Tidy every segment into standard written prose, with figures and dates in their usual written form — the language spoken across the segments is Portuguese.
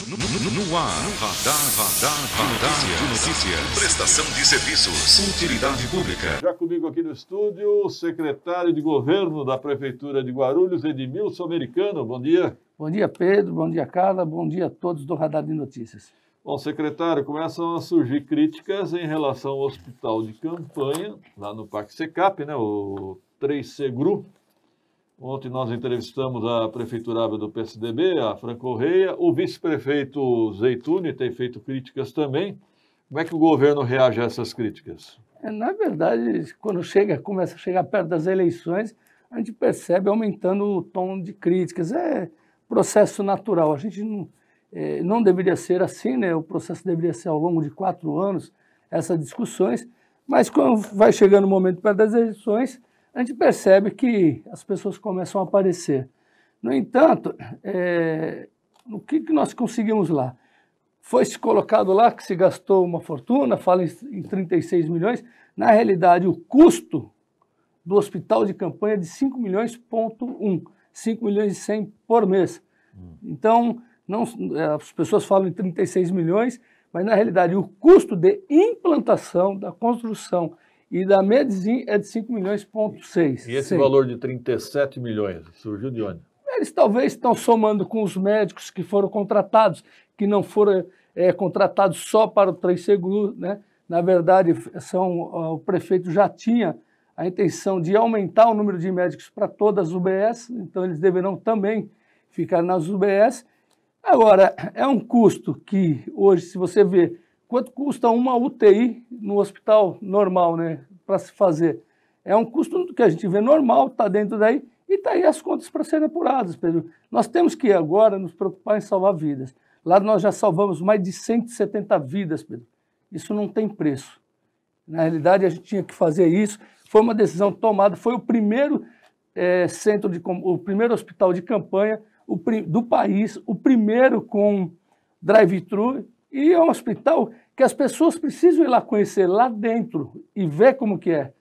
No ar, Radar de Notícias. Prestação de serviços. Utilidade pública. Já comigo aqui no estúdio, o secretário de Governo da Prefeitura de Guarulhos, Edmilson Americano. Bom dia. Bom dia, Pedro. Bom dia, Carla. Bom dia a todos do Radar de Notícias. Bom, secretário, começam a surgir críticas em relação ao hospital de campanha, lá no Parque Secap, né, o 3C Gru. Ontem nós entrevistamos a prefeitura do PSDB, a Fran Correia, o vice-prefeito Zeituni tem feito críticas também. Como é que o governo reage a essas críticas? Na verdade, quando começa a chegar perto das eleições, a gente percebe aumentando o tom de críticas. É processo natural. A gente não deveria ser assim, né? O processo deveria ser ao longo de 4 anos, essas discussões, mas quando vai chegando o momento perto das eleições, a gente percebe que as pessoas começam a aparecer. No entanto, o que nós conseguimos lá? Foi-se colocado lá que se gastou uma fortuna, fala em 36 milhões, na realidade o custo do hospital de campanha é de 5 milhões,1, 5 milhões e 100 por mês. Então, as pessoas falam em 36 milhões, mas na realidade o custo de implantação, da construção e da Medizin é de 5 milhões,6. E esse valor de 37 milhões surgiu de onde? Eles talvez estão somando com os médicos que foram contratados, que não foram contratados só para o 3C Gru, né? Na verdade, o prefeito já tinha a intenção de aumentar o número de médicos para todas as UBS, então eles deverão também ficar nas UBS. Agora, é um custo que hoje, se você vê, quanto custa uma UTI no hospital normal, né, para se fazer? É um custo que a gente vê normal, está dentro daí, e está aí as contas para serem apuradas, Pedro. Nós temos que agora nos preocupar em salvar vidas. Lá nós já salvamos mais de 170 vidas, Pedro. Isso não tem preço. Na realidade, a gente tinha que fazer isso. Foi uma decisão tomada, foi o primeiro o primeiro hospital de campanha do país, o primeiro com drive-thru, e é um hospital que as pessoas precisam ir lá conhecer lá dentro e ver como que é.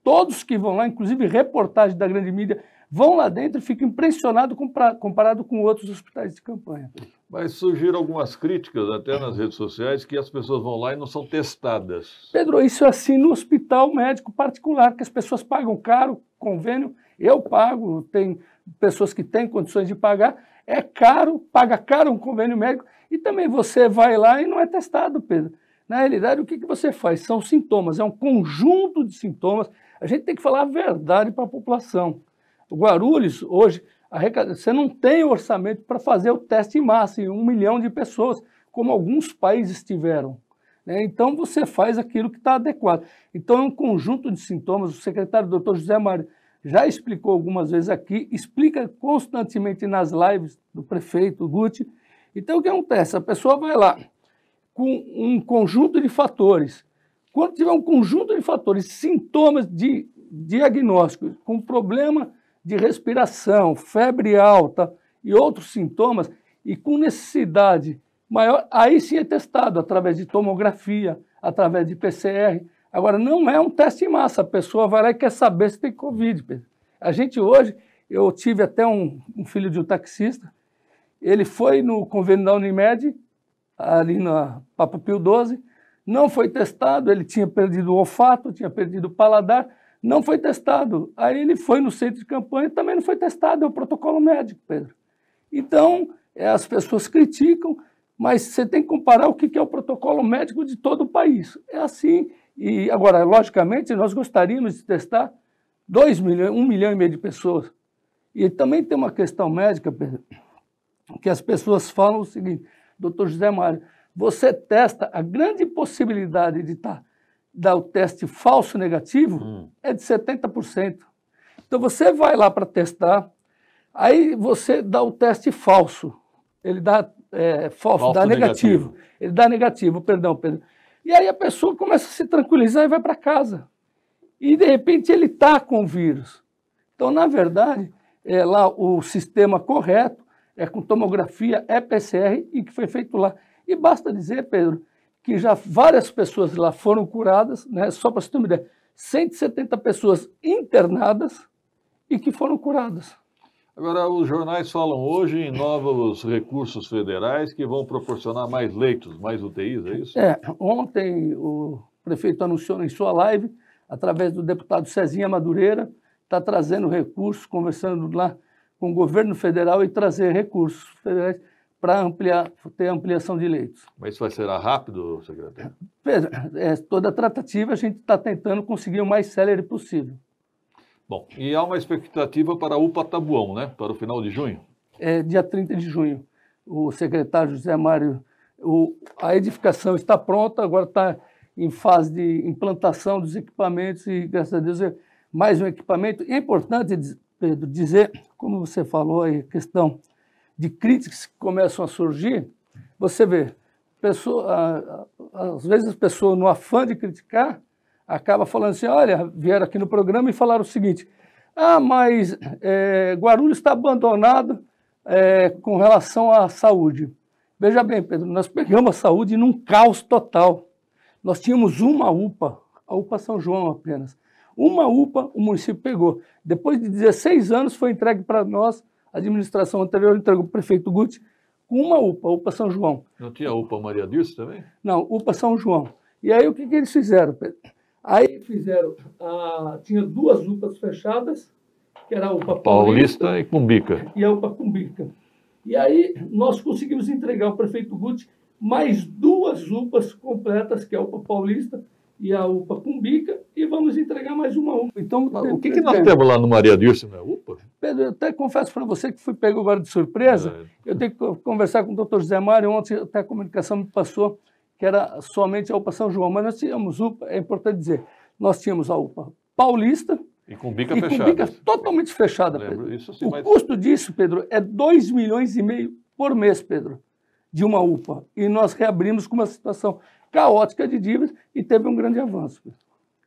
Todos que vão lá, inclusive reportagens da grande mídia, vão lá dentro e ficam impressionados comparado com outros hospitais de campanha. Mas surgiram algumas críticas até nas redes sociais que as pessoas vão lá e não são testadas. Pedro, isso é assim no hospital médico particular, que as pessoas pagam caro, convênio, eu pago, tem pessoas que têm condições de pagar, é caro, paga caro um convênio médico, e também você vai lá e não é testado, Pedro. Na realidade, o que você faz? São sintomas, é um conjunto de sintomas. A gente tem que falar a verdade para a população. O Guarulhos, hoje, você não tem orçamento para fazer o teste em massa em 1 milhão de pessoas, como alguns países tiveram, né? Então, você faz aquilo que está adequado. Então, é um conjunto de sintomas. O secretário Dr. José Mário já explicou algumas vezes aqui, explica constantemente nas lives do prefeito Guti. Então, o que acontece? A pessoa vai lá com um conjunto de fatores. Quando tiver um conjunto de fatores, sintomas de diagnóstico, com problema de respiração, febre alta e outros sintomas, e com necessidade maior, aí sim é testado através de tomografia, através de PCR. Agora, não é um teste em massa, a pessoa vai lá e quer saber se tem Covid, Pedro. A gente hoje, eu tive até um filho de um taxista, ele foi no convênio da Unimed, ali na Papa Pio XII, não foi testado, ele tinha perdido o olfato, tinha perdido o paladar, não foi testado. Aí ele foi no centro de campanha, também não foi testado, é o protocolo médico, Pedro. Então, as pessoas criticam, mas você tem que comparar o que é o protocolo médico de todo o país. É assim, e agora, logicamente, nós gostaríamos de testar 2 milhões, 1,5 milhão de pessoas. E também tem uma questão médica, Pedro, que as pessoas falam o seguinte: doutor José Mário, você testa, a grande possibilidade de dar o teste falso negativo é de 70%. Então você vai lá para testar, aí você dá o teste falso, ele dá falso, dá negativo. Ele dá negativo, perdão, Pedro. E aí a pessoa começa a se tranquilizar e vai para casa. E de repente ele está com o vírus. Então, na verdade, lá o sistema correto é com tomografia, é PCR e que foi feito lá. E basta dizer, Pedro, que já várias pessoas lá foram curadas, né? Só para você ter uma ideia, 170 pessoas internadas e que foram curadas. Agora, os jornais falam hoje em novos recursos federais que vão proporcionar mais leitos, mais UTIs, é isso? Ontem o prefeito anunciou em sua live, através do deputado Cezinha Madureira, está trazendo recursos, conversando lá com o governo federal e trazer recursos federais para ter ampliação de leitos. Mas isso será rápido, secretário? Pedro, toda a tratativa a gente está tentando conseguir o mais célere possível. Bom, e há uma expectativa para a UPA Tabuão, né? Para o final de junho? Dia 30 de junho. O secretário José Mário, a edificação está pronta, agora está em fase de implantação dos equipamentos e, graças a Deus, é mais um equipamento. E é importante, Pedro, dizer, como você falou aí, a questão de críticas que começam a surgir, você vê, às vezes as pessoas, no afã de criticar, acaba falando assim, olha, vieram aqui no programa e falaram o seguinte, mas Guarulhos está abandonado com relação à saúde. Veja bem, Pedro, nós pegamos a saúde num caos total. Nós tínhamos uma UPA, a UPA São João apenas. Uma UPA o município pegou. Depois de 16 anos foi entregue para nós, a administração anterior entregou para o prefeito Guti, com uma UPA, a UPA São João. Não tinha UPA Maria Dirce também? Não, UPA São João. E aí o que eles fizeram, Pedro? Aí fizeram, tinha duas UPAs fechadas, que era a UPA Paulista e Cumbica. E a UPA Cumbica. E aí nós conseguimos entregar ao prefeito Guti mais duas UPAs completas, que é a UPA Paulista e a UPA Cumbica, e vamos entregar mais uma UPA. Então, o que nós temos lá no Maria Dirce, não é UPA? Pedro, eu até confesso para você que fui pego agora de surpresa. Eu tenho que conversar com o doutor José Mário, ontem até a comunicação me passou que era somente a UPA São João, mas nós tínhamos UPA, é importante dizer, nós tínhamos a UPA Paulista e Cumbica fechada. Cumbica totalmente fechada, Pedro. Isso, sim, custo disso, Pedro, é 2,5 milhões por mês, Pedro, de uma UPA. E nós reabrimos com uma situação caótica de dívidas e teve um grande avanço, Pedro.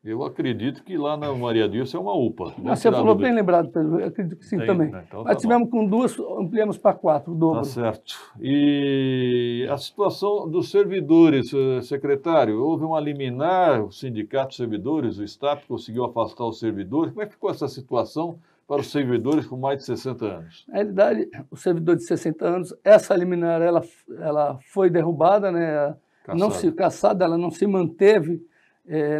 Eu acredito que lá na Maria Dirce é uma UPA. Você falou bem lembrado, Pedro. Eu acredito que sim também. Então, mas tivemos com duas, ampliamos para 4, o dobro. Tá certo. E a situação dos servidores, secretário, houve uma liminar, o Sindicato de Servidores, o STAP, conseguiu afastar os servidores. Como é que ficou essa situação para os servidores com mais de 60 anos? Na realidade, o servidor de 60 anos, essa liminar, ela foi derrubada, né? Cassada, ela não se manteve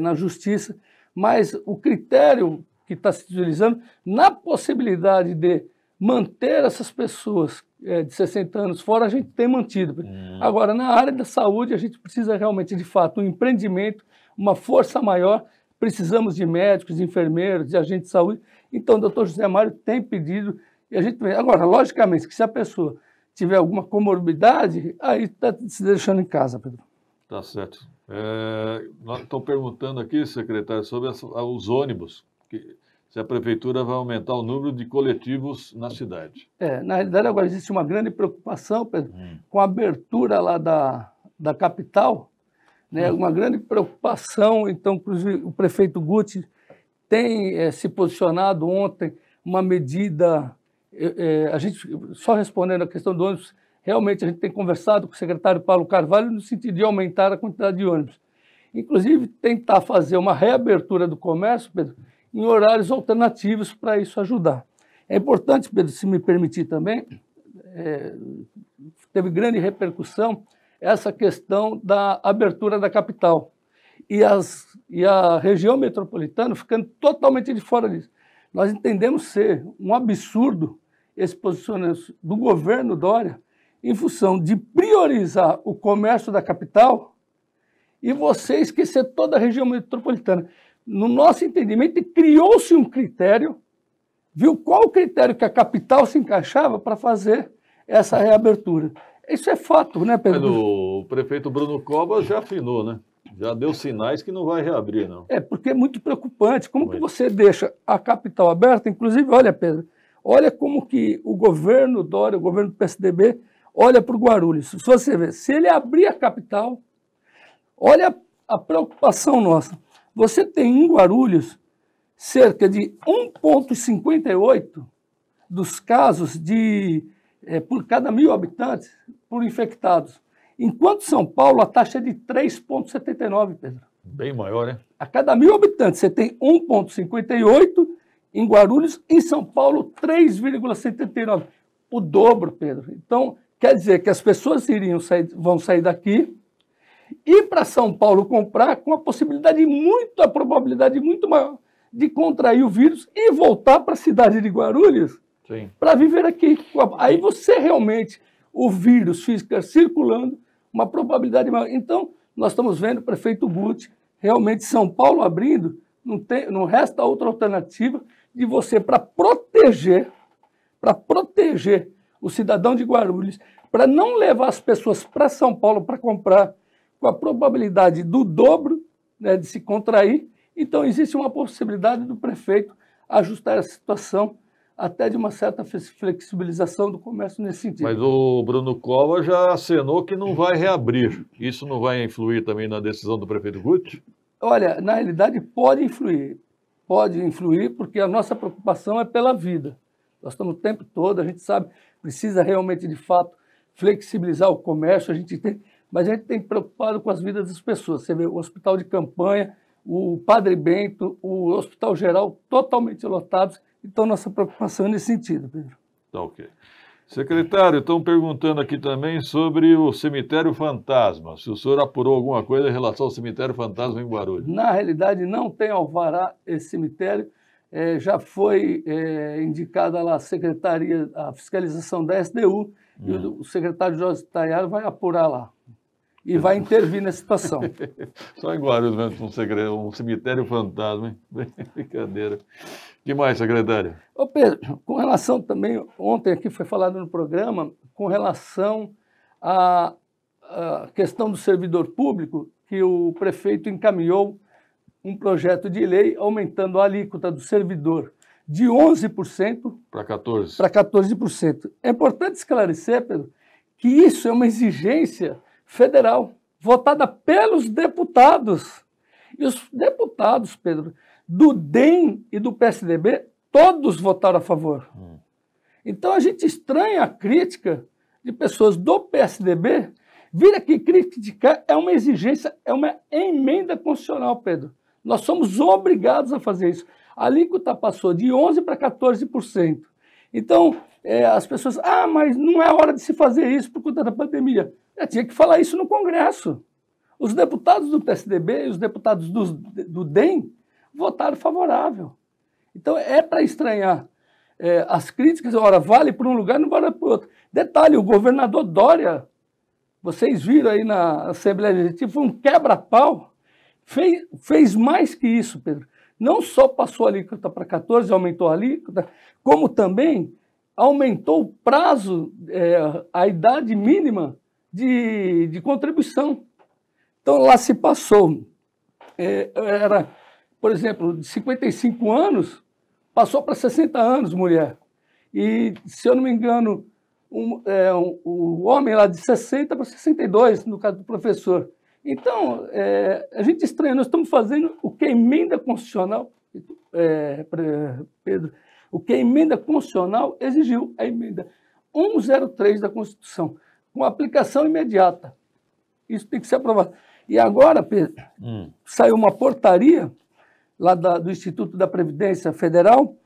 na justiça, mas o critério que está se utilizando na possibilidade de manter essas pessoas de 60 anos fora, a gente tem mantido. Agora, na área da saúde, a gente precisa realmente, de fato, um empreendimento, uma força maior, precisamos de médicos, de enfermeiros, de agentes de saúde. Então, o doutor José Mário tem pedido, e a gente vê. Agora, logicamente, que se a pessoa tiver alguma comorbidade, aí está se deixando em casa, Pedro. Tá certo. Nós estamos perguntando aqui, secretário, sobre os ônibus, se a prefeitura vai aumentar o número de coletivos na cidade. Na realidade, agora existe uma grande preocupação, Pedro, com a abertura lá da capital, né, uma grande preocupação. Então, inclusive, o prefeito Guti tem se posicionado ontem, uma medida, a gente, só respondendo a questão do ônibus, realmente a gente tem conversado com o secretário Paulo Carvalho no sentido de aumentar a quantidade de ônibus. Inclusive, tentar fazer uma reabertura do comércio, Pedro, em horários alternativos para isso ajudar. É importante, Pedro, se me permitir também, teve grande repercussão essa questão da abertura da capital e a região metropolitana ficando totalmente de fora disso. Nós entendemos ser um absurdo esse posicionamento do governo Dória em função de priorizar o comércio da capital e você esquecer toda a região metropolitana. No nosso entendimento, criou-se um critério, viu qual o critério que a capital se encaixava para fazer essa reabertura. Isso é fato, né, Pedro? Mas o prefeito Bruno Covas já afinou, né? Já deu sinais que não vai reabrir, não. Porque é muito preocupante. Como que você deixa a capital aberta? Inclusive, olha, Pedro, olha como que o governo Dória, o governo do PSDB, olha para o Guarulhos. Se você ver, se ele abrir a capital, olha a preocupação nossa. Você tem em Guarulhos cerca de 1,58 dos casos por cada 1.000 habitantes por infectados. Enquanto São Paulo, a taxa é de 3,79, Pedro. Bem maior, né? A cada 1.000 habitantes, você tem 1,58 Em Guarulhos, em São Paulo, 3,79. O dobro, Pedro. Então, quer dizer que as pessoas vão sair daqui, ir para São Paulo comprar com a probabilidade muito maior de contrair o vírus e voltar para a cidade de Guarulhos para viver aqui. Aí você realmente, o vírus fica circulando, uma probabilidade maior. Então, nós estamos vendo o prefeito Guti, realmente São Paulo abrindo, não resta outra alternativa de você, para proteger o cidadão de Guarulhos, para não levar as pessoas para São Paulo para comprar com a probabilidade do dobro, né, de se contrair. Então, existe uma possibilidade do prefeito ajustar a situação até de uma certa flexibilização do comércio nesse sentido. Mas o Bruno Cova já acenou que não vai reabrir. Isso não vai influir também na decisão do prefeito Guti? Olha, na realidade pode influir, porque a nossa preocupação é pela vida. Nós estamos o tempo todo, a gente sabe, precisa realmente, de fato, flexibilizar o comércio, mas a gente tem preocupado com as vidas das pessoas. Você vê o hospital de campanha, o Padre Bento, o Hospital Geral totalmente lotados. Então, nossa preocupação é nesse sentido, Pedro. Tá ok. Secretário, estão perguntando aqui também sobre o cemitério fantasma. Se o senhor apurou alguma coisa em relação ao cemitério fantasma em Guarulhos? Na realidade, não tem alvará esse cemitério. Já foi indicada lá a secretaria, a fiscalização da SDU, e o secretário Jorge Tayaro vai apurar lá. E vai intervir na situação. Só em Guarulhos mesmo, um cemitério fantasma, hein? Brincadeira. O que mais, secretário? Ô Pedro, com relação também, ontem aqui foi falado no programa, com relação à questão do servidor público, que o prefeito encaminhou um projeto de lei aumentando a alíquota do servidor de 11% para 14%. Para 14%. É importante esclarecer, Pedro, que isso é uma exigência federal, votada pelos deputados. E os deputados, Pedro, do DEM e do PSDB, todos votaram a favor. Então a gente estranha a crítica de pessoas do PSDB, vir aqui criticar é uma exigência, é uma emenda constitucional, Pedro. Nós somos obrigados a fazer isso. A alíquota passou de 11% para 14%. Então, as pessoas, mas não é hora de se fazer isso por conta da pandemia. Eu tinha que falar isso no Congresso. Os deputados do PSDB e os deputados do DEM votaram favorável. Então, é para estranhar as críticas, ora, vale para um lugar, não vale para o outro. Detalhe, o governador Dória, vocês viram aí na Assembleia Legislativa, foi um quebra-pau, fez mais que isso, Pedro. Não só passou a alíquota para 14%, aumentou a alíquota, como também aumentou o prazo, a idade mínima de contribuição. Então, lá se passou, era, por exemplo, de 55 anos, passou para 60 anos, mulher. E, se eu não me engano, o homem lá de 60 para 62, no caso do professor. Então, a gente estranha, nós estamos fazendo o que a emenda constitucional, Pedro, o que a emenda constitucional exigiu, a emenda 103 da Constituição, com aplicação imediata. Isso tem que ser aprovado. E agora, Pedro, saiu uma portaria lá do Instituto da Previdência Federal,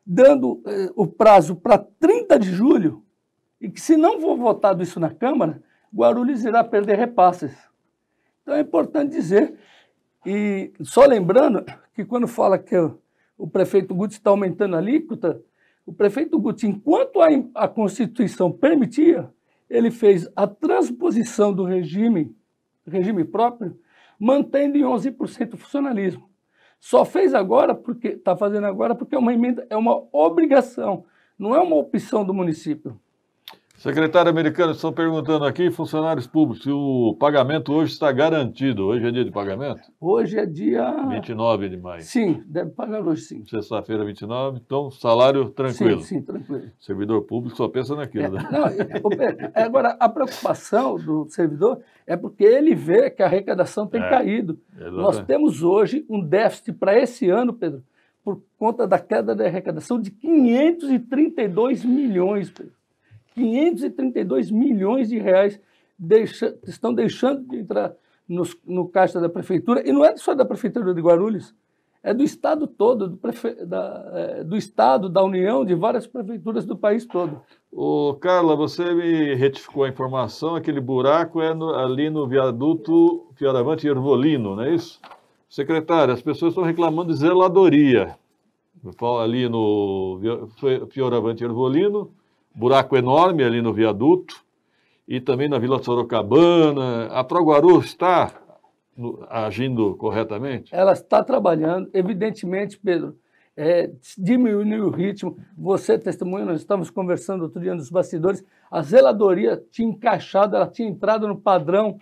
dando o prazo para 30 de julho, e que se não for votado isso na Câmara, Guarulhos irá perder repasses. Então é importante dizer, e só lembrando que quando fala que o prefeito Guti está aumentando a alíquota, o prefeito Guti, enquanto a Constituição permitia, ele fez a transposição do regime próprio, mantendo em 11% o funcionalismo. Só fez agora, está fazendo agora, porque é uma emenda, é uma obrigação, não é uma opção do município. Secretário americano, estão perguntando aqui, funcionários públicos, se o pagamento hoje está garantido. Hoje é dia de pagamento? Hoje é dia... 29 de maio. Sim, deve pagar hoje, sim. Sexta-feira, 29, então salário tranquilo. Sim, tranquilo. Servidor público só pensa naquilo, né? Não, agora, a preocupação do servidor é porque ele vê que a arrecadação tem caído. Exatamente. Nós temos hoje um déficit para esse ano, Pedro, por conta da queda da arrecadação de 532 milhões, Pedro. 532 milhões de reais estão deixando de entrar no caixa da prefeitura, e não é só da prefeitura de Guarulhos, é do estado todo, do estado, da União, de várias prefeituras do país todo. Ô, Carla, você me retificou a informação, aquele buraco é ali no viaduto Fioravante Ervolino, não é isso? Secretário, as pessoas estão reclamando de zeladoria. Ali no Fioravante Ervolino, buraco enorme ali no viaduto, e também na Vila Sorocabana. A Proguaru está agindo corretamente? Ela está trabalhando, evidentemente, Pedro, diminuiu o ritmo. Você testemunha, nós estávamos conversando outro dia nos bastidores, a zeladoria tinha encaixado, ela tinha entrado no padrão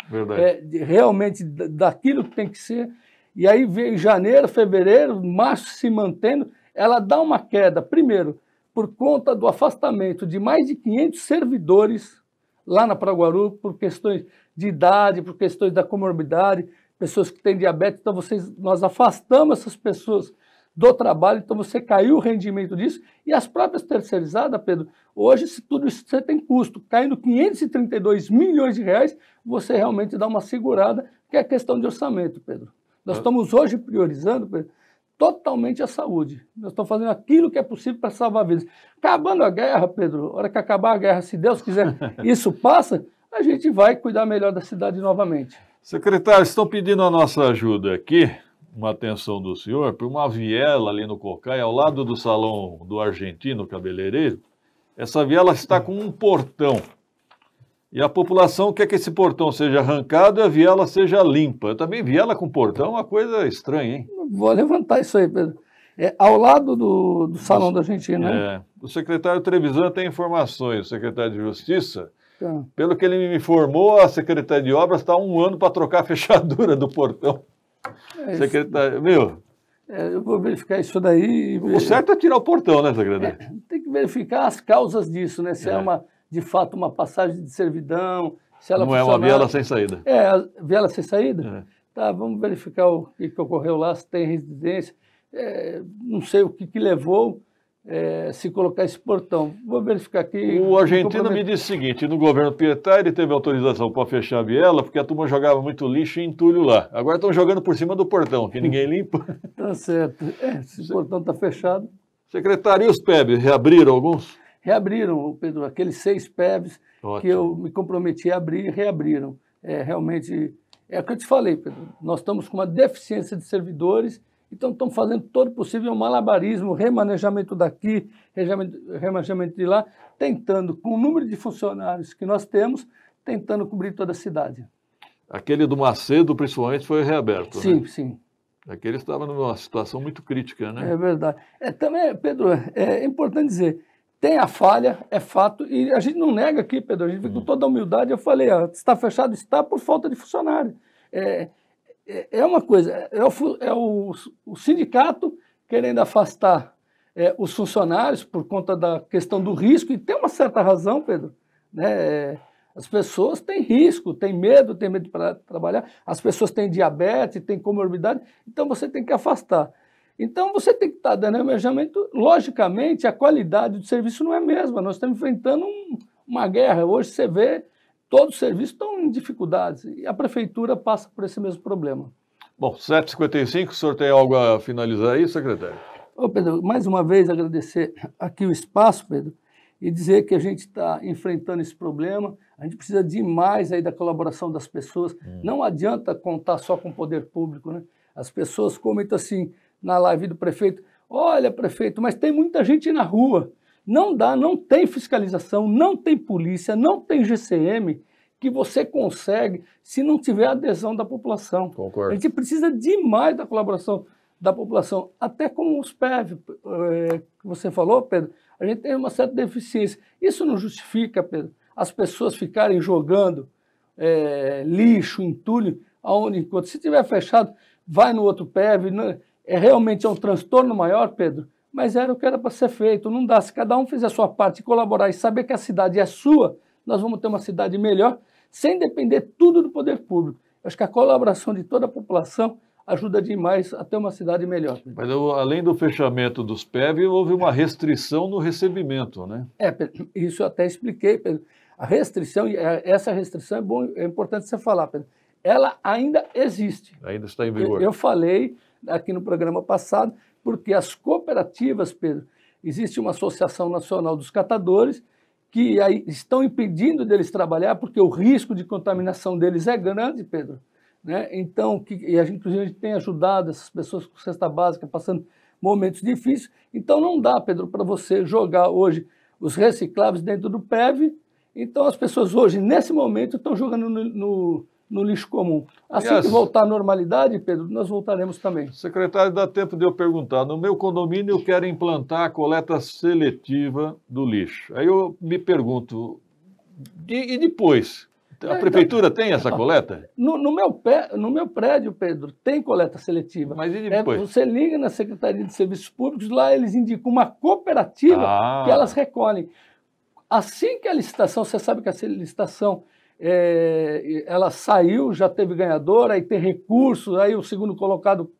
realmente daquilo que tem que ser, e aí veio janeiro, fevereiro, março se mantendo, ela dá uma queda, primeiro, por conta do afastamento de mais de 500 servidores lá na Proguaru, por questões de idade, por questões da comorbidade, pessoas que têm diabetes, então nós afastamos essas pessoas do trabalho, então você caiu o rendimento disso, e as próprias terceirizadas, Pedro, hoje se tudo isso você tem custo, caindo 532 milhões de reais, você realmente dá uma segurada, que é questão de orçamento, Pedro. Nós estamos hoje priorizando, Pedro, totalmente a saúde. Nós estamos fazendo aquilo que é possível para salvar vidas. Acabando a guerra, Pedro, a hora que acabar a guerra, se Deus quiser, isso passa, a gente vai cuidar melhor da cidade novamente. Secretário, estão pedindo a nossa ajuda aqui, uma atenção do senhor, por uma viela ali no Cocai, ao lado do salão do argentino cabeleireiro. Essa viela está com um portão. E a população quer que esse portão seja arrancado e a viela seja limpa. Também viela com portão é uma coisa estranha, hein? Vou levantar isso aí, Pedro. Ao lado do salão da Argentina, né? O secretário Trevisan tem informações, o secretário de Justiça. Pelo que ele me informou, a secretária de Obras está há 1 ano para trocar a fechadura do portão. Secretário, eu vou verificar isso daí. O certo é tirar o portão, né, secretário? Tem que verificar as causas disso, né? Se é de fato uma passagem de servidão, se ela não é uma viela sem saída. A viela sem saída? Tá, vamos verificar o que ocorreu lá, se tem residência. Não sei o que levou se colocar esse portão. Vou verificar aqui. O argentino me disse o seguinte, no governo Pietá ele teve autorização para fechar a viela porque a turma jogava muito lixo e entulho lá. Agora estão jogando por cima do portão, que ninguém limpa. Tá certo. Se o portão está fechado. Secretário, e os PEBs, reabriram alguns? Reabriram, Pedro, aqueles 6 PEBs que eu me comprometi a abrir, reabriram. Realmente, é o que eu te falei, Pedro, nós estamos com uma deficiência de servidores, então estamos fazendo todo o possível, um malabarismo, remanejamento daqui, remanejamento de lá, tentando, com o número de funcionários que nós temos, tentando cobrir toda a cidade. Aquele do Macedo, principalmente, foi reaberto, sim, né? Sim. Aquele estava numa situação muito crítica, né? É verdade. Também, Pedro, é importante dizer, tem a falha, é fato, e a gente não nega aqui, Pedro, a gente vem com toda a humildade, eu falei, está fechado, está por falta de funcionário. É uma coisa, é o sindicato querendo afastar os funcionários por conta da questão do risco, e tem uma certa razão, Pedro, né? As pessoas têm risco, têm medo para trabalhar, as pessoas têm diabetes, têm comorbidade, então você tem que afastar. Então, você tem que estar dando remanejamento. Logicamente, a qualidade do serviço não é a mesma. Nós estamos enfrentando uma guerra. Hoje, você vê, todos os serviços estão em dificuldades. E a prefeitura passa por esse mesmo problema. Bom, 7h55, o senhor tem algo a finalizar aí, secretário? Ô, Pedro, mais uma vez, agradecer aqui o espaço, Pedro, e dizer que a gente está enfrentando esse problema. A gente precisa demais aí da colaboração das pessoas. Não adianta contar só com o poder público, né? As pessoas comentam assim, na live do prefeito, olha, prefeito, mas tem muita gente na rua. Não dá, não tem fiscalização, não tem polícia, não tem GCM que você consegue se não tiver adesão da população. Concordo. A gente precisa demais da colaboração da população, até com os PEV, que você falou, Pedro, a gente tem uma certa deficiência. Isso não justifica, Pedro, as pessoas ficarem jogando lixo, entulho, enquanto se tiver fechado, vai no outro PEV, realmente é um transtorno maior, Pedro, mas era o que era para ser feito. Não dá. Se cada um fizer a sua parte, colaborar e saber que a cidade é sua, nós vamos ter uma cidade melhor, sem depender tudo do poder público. Eu acho que a colaboração de toda a população ajuda demais a ter uma cidade melhor. Pedro. Mas além do fechamento dos PEV, houve uma restrição no recebimento, né? Pedro, isso eu até expliquei, Pedro. A restrição, essa restrição é importante você falar, Pedro. Ela ainda existe. Ainda está em vigor. Eu falei aqui no programa passado, porque as cooperativas, Pedro, existe uma Associação Nacional dos Catadores que aí estão impedindo deles trabalhar porque o risco de contaminação deles é grande, Pedro, né? Então, inclusive a gente tem ajudado essas pessoas com cesta básica, passando momentos difíceis. Então não dá, Pedro, para você jogar hoje os recicláveis dentro do PEV. Então as pessoas hoje, nesse momento, estão jogando no lixo comum. Assim que voltar à normalidade, Pedro, nós voltaremos também. Secretário, dá tempo de eu perguntar. No meu condomínio eu quero implantar a coleta seletiva do lixo. Aí eu me pergunto, e depois? A prefeitura tem essa coleta? No meu prédio, Pedro, tem coleta seletiva. Mas e depois? Você liga na Secretaria de Serviços Públicos, lá eles indicam uma cooperativa que elas recolhem. Assim que a licitação, você sabe que a licitação ela saiu, já teve ganhador, aí tem recurso, aí o segundo colocado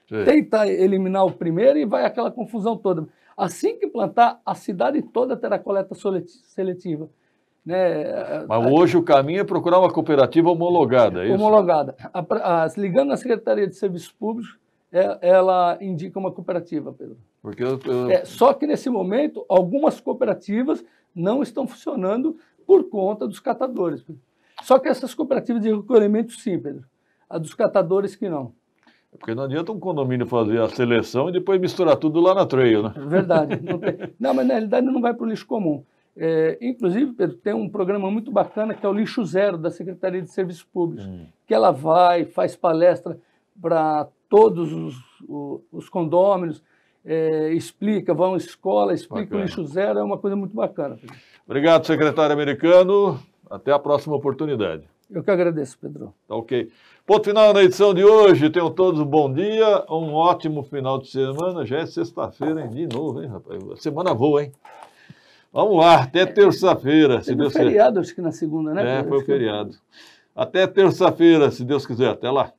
tenta eliminar o primeiro e vai aquela confusão toda. Assim que plantar, a cidade toda terá coleta seletiva. Né? Mas hoje o caminho é procurar uma cooperativa homologada, é isso? Homologada. Ligando na Secretaria de Serviços Públicos, ela indica uma cooperativa, Pedro. Porque só que nesse momento, algumas cooperativas não estão funcionando por conta dos catadores. Pedro. Só que essas cooperativas de recolhimento, sim, Pedro. A dos catadores que não. Porque não adianta um condomínio fazer a seleção e depois misturar tudo lá na trail, né? Verdade. Não, mas na realidade não vai para o lixo comum. Inclusive, Pedro, tem um programa muito bacana que é o Lixo Zero, da Secretaria de Serviços Públicos, que ela faz palestra para todos os condôminos, vão à escola, explica o Lixo Zero, é uma coisa muito bacana. Pedro. Obrigado, secretário americano. Até a próxima oportunidade. Eu que agradeço, Pedro. Tá ok. Ponto final na edição de hoje. Tenham todos um bom dia, um ótimo final de semana. Já é sexta-feira, hein? De novo, hein, rapaz? A semana voa, hein? Vamos lá, até terça-feira, se Deus quiser. Foi feriado, acho que na segunda, né? Foi o feriado. Até terça-feira, se Deus quiser. Até lá.